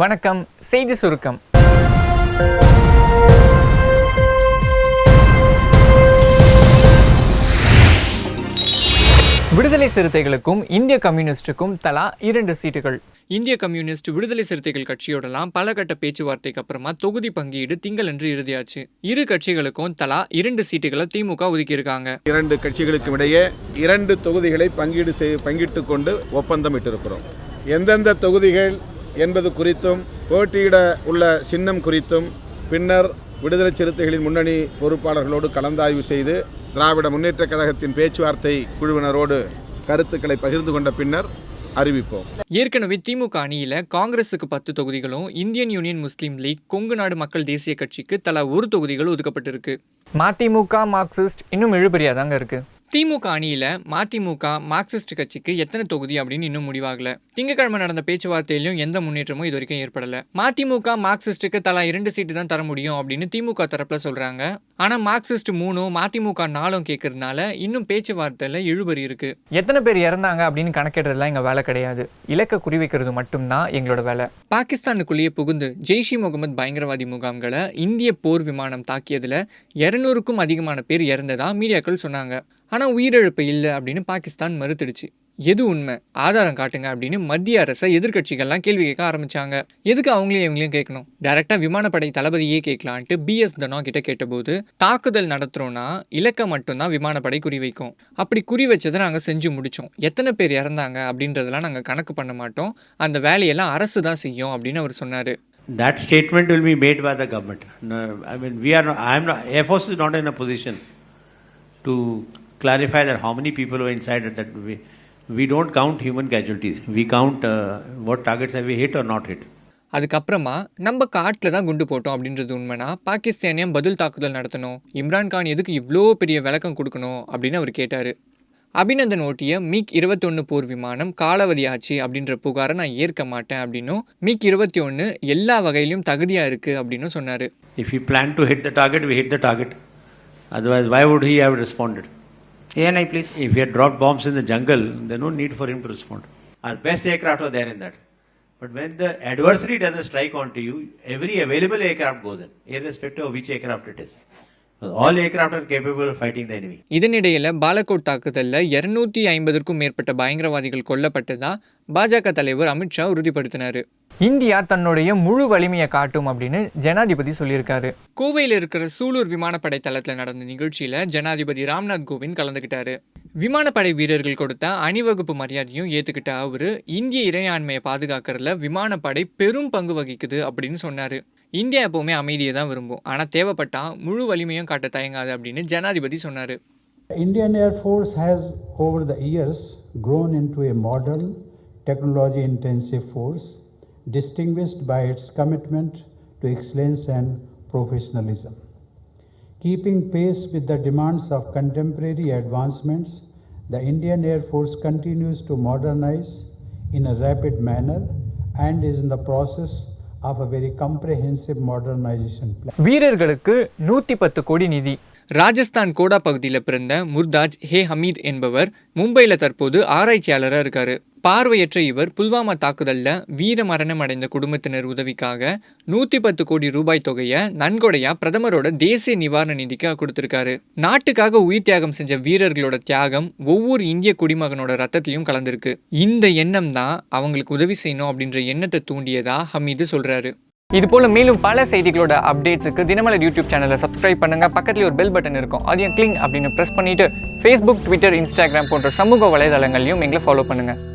வணக்கம். செய்தி சுருக்கம். விடுதலை சிறுத்தைகளுக்கும் இந்திய கம்யூனிஸ்டுக்கும் தலா 2 சீட்டுகள். இந்திய கம்யூனிஸ்ட் விடுதலை சிறுத்தைகள் கட்சியோடலாம் பல கட்ட பேச்சுவார்த்தைக்கு அப்புறமா தொகுதி பங்கீடு திங்களன்று இறுதியாச்சு. இரு கட்சிகளுக்கும் தலா 2 சீட்டுகளை திமுக ஒதுக்கியிருக்காங்க. 2 கட்சிகளுக்கும் இடையே 2 தொகுதிகளை பங்கிட்டுக் கொண்டு ஒப்பந்தம் இட்டிருக்கிறோம். எந்தெந்த தொகுதிகள் என்பது குறித்தும் போட்டியிட உள்ள சின்னம் குறித்தும் பின்னர் விடுதலை சிறுத்தைகளின் முன்னணி பொறுப்பாளர்களோடு கலந்தாய்வு செய்து திராவிட முன்னேற்றக் கழகத்தின் பேச்சுவார்த்தை குழுவினரோடு கருத்துக்களை பகிர்ந்து கொண்ட பின்னர் அறிவிப்போம். ஏற்கனவே திமுக அணியில காங்கிரசுக்கு 10 தொகுதிகளும் இந்தியன் யூனியன் முஸ்லீம் லீக், கொங்கு நாடு மக்கள் தேசிய கட்சிக்கு தலா 1 தொகுதிகள் ஒதுக்கப்பட்டிருக்கு. மதிமுக, மார்க்சிஸ்ட் இன்னும் இழுபறியா தாங்க இருக்கு. திமுக அணியில மதிமுக, மார்க்சிஸ்ட் கட்சிக்கு எத்தனை தொகுதி அப்படின்னு இன்னும் முடிவாகல. திங்கட்கிழமை நடந்த பேச்சுவார்த்தையிலும் எந்த முன்னேற்றமும் இது வரைக்கும் ஏற்படல. மதிமுக, மார்க்சிஸ்டுக்கு தலா 2 சீட்டு தான் தர முடியும் அப்படின்னு திமுக தரப்புல சொல்றாங்க. ஆனா மார்க்சிஸ்ட் 3, மதிமுக 4 கேட்கறதுனால இன்னும் பேச்சுவார்த்தையில இழுபறி இருக்கு. எத்தனை பேர் இறந்தாங்க அப்படின்னு கணக்கிடுறதுலாம் எங்க வேலை கிடையாது. இலக்க குறிவைக்கிறது மட்டும்தான் எங்களோட வேலை. பாகிஸ்தானுக்குள்ளேயே புகுந்து ஜெய்ஷ் இ முகமது பயங்கரவாதி முகாம்களை இந்திய போர் விமானம் தாக்கியதுல 200க்கும் அதிகமான பேர் இறந்ததா மீடியாக்கள் சொன்னாங்க. ஆனால் உயிரிழப்பு இல்லை அப்படின்னு பாகிஸ்தான் மறுத்துடுச்சு. எது உண்மை, ஆதாரம் காட்டுங்க அப்படின்னு மத்திய அரசை எதிர்கட்சிகள்லாம் கேள்வி கேட்க ஆரம்பிச்சாங்க. எதுக்கு இவங்களையும் கேட்கணும், டைரக்டா விமானப்படை தளபதியே கேட்கலான்ட்டு BS தனோ கிட்ட கேட்டபோது, தாக்குதல் நடத்துறோம்னா இலக்க மட்டும்தான் விமானப்படை குறிவைக்கும். அப்படி குறி வச்சதை நாங்கள் செஞ்சு முடிச்சோம். எத்தனை பேர் இறந்தாங்க அப்படின்றதெல்லாம் நாங்கள் கணக்கு பண்ண மாட்டோம். அந்த வேலையெல்லாம் அரசு தான் செய்யும் அப்படின்னு அவர் சொன்னாரு. That statement will be made by the government. No, I mean, Air Force is not in a position to clarify that how many people were inside that we don't count human casualties. We count what targets have we hit or not hit. அதுக்கப்புறமா நம்ம காட்டில் தான் குண்டு போட்டோம் அப்படின்றது உண்மைனா பாகிஸ்தானியம் பதில் தாக்குதல் நடத்தணும், இம்ரான்கான் எதுக்கு இவ்வளோ பெரிய விளக்கம் கொடுக்கணும் அப்படின்னு அவர் கேட்டார். அபிநந்தன் ஓட்டிய MiG-21 போர் விமானம் காலாவதி ஆச்சு அப்படின்ற புகாரை நான் ஏற்க மாட்டேன் அப்படின்னும், MiG-21 எல்லா வகையிலும் தகுதியாக இருக்குது அப்படின்னு சொன்னார். If we plan to hit the target, we hit the target. Otherwise, why would he have responded? ANI, please. If he had dropped bombs in the jungle, there's no need for him to respond. Our best aircraft are there in that. But when the adversary does a strike onto you, every available aircraft goes in, irrespective of which aircraft it is. All aircraft are capable of fighting the enemy. இதனிடையில Balakot தாக்குதல்ல 250க்கும் மேற்பட்ட பயங்கரவாதிகள் கொல்லப்பட்டதா பாஜக தலைவர் Amit Shah உறுதிப்படுத்தினாரு. India தன்னுடைய முழு வலிமையை காட்டும் அப்படின்னு ஜனாதிபதி சொல்லியிருக்காரு. கோவையில் இருக்கிற சூலூர் விமானப்படை தளத்தில் நடந்த நிகழ்ச்சியில ஜனாதிபதி ராம்நாத் கோவிந்த் கலந்துக்கிட்டாரு. விமானப்படை வீரர்கள் கொடுத்த அணிவகுப்பு மரியாதையும் ஏத்துக்கிட்ட அவரு இந்திய இறையாண்மையை பாதுகாக்கிறதுல விமானப்படை பெரும் பங்கு வகிக்குது அப்படின்னு சொன்னாரு. இந்தியா எப்பவுமே அமைதியை தான் விரும்பும், ஆனால் தேவைப்பட்டா முழு வலிமையும் காட்ட தயங்காது அப்படின்னு ஜனாதிபதி சொன்னாரு. Indian Air Force has over the years grown into a modern technology intensive force distinguished by its commitment to excellence and professionalism. Keeping pace with the demands of contemporary advancements, the Indian Air Force continues to modernize in a rapid manner and is in the process of a very comprehensive modernization plan. வீரர்களுக்கு 110 கோடி நிதி. ராஜஸ்தான் கோடா பகுதியில் பிறந்த முர்தாஜ் ஹமீத் என்பவர் மும்பையில் தற்போது ஆராய்ச்சியாளராக இருக்காரு. பார்வையற்ற இவர் புல்வாமா தாக்குதல்ல வீர மரணம் அடைந்த குடும்பத்தினர் உதவிக்காக 110 கோடி ரூபாய் தொகையை நன்கொடையா பிரதமரோட தேசிய நிவாரண நிதிக்கு கொடுத்திருக்காரு. நாட்டுக்காக உயிர் தியாகம் செஞ்ச வீரர்களோட தியாகம் ஒவ்வொரு இந்திய குடிமகனோட ரத்தத்திலையும் கலந்திருக்கு. இந்த எண்ணம் தான் அவங்களுக்கு உதவி செய்யணும் அப்படின்ற எண்ணத்தை தூண்டியதா ஹமீது சொல்றாரு. இது போல மேலும் பல செய்திகளோட அப்டேட்ஸுக்கு தினமலர் யூடியூப் சேனலை சப்ஸ்கிரைப் பண்ணுங்க. பக்கத்துல ஒரு பெல் பட்டன் இருக்கும், அதையும் கிளிக் அப்படின்னு பிரஸ் பண்ணிட்டு Facebook, Twitter, Instagram போன்ற சமூக வலைதளங்களையும் எங்களை ஃபாலோ பண்ணுங்க.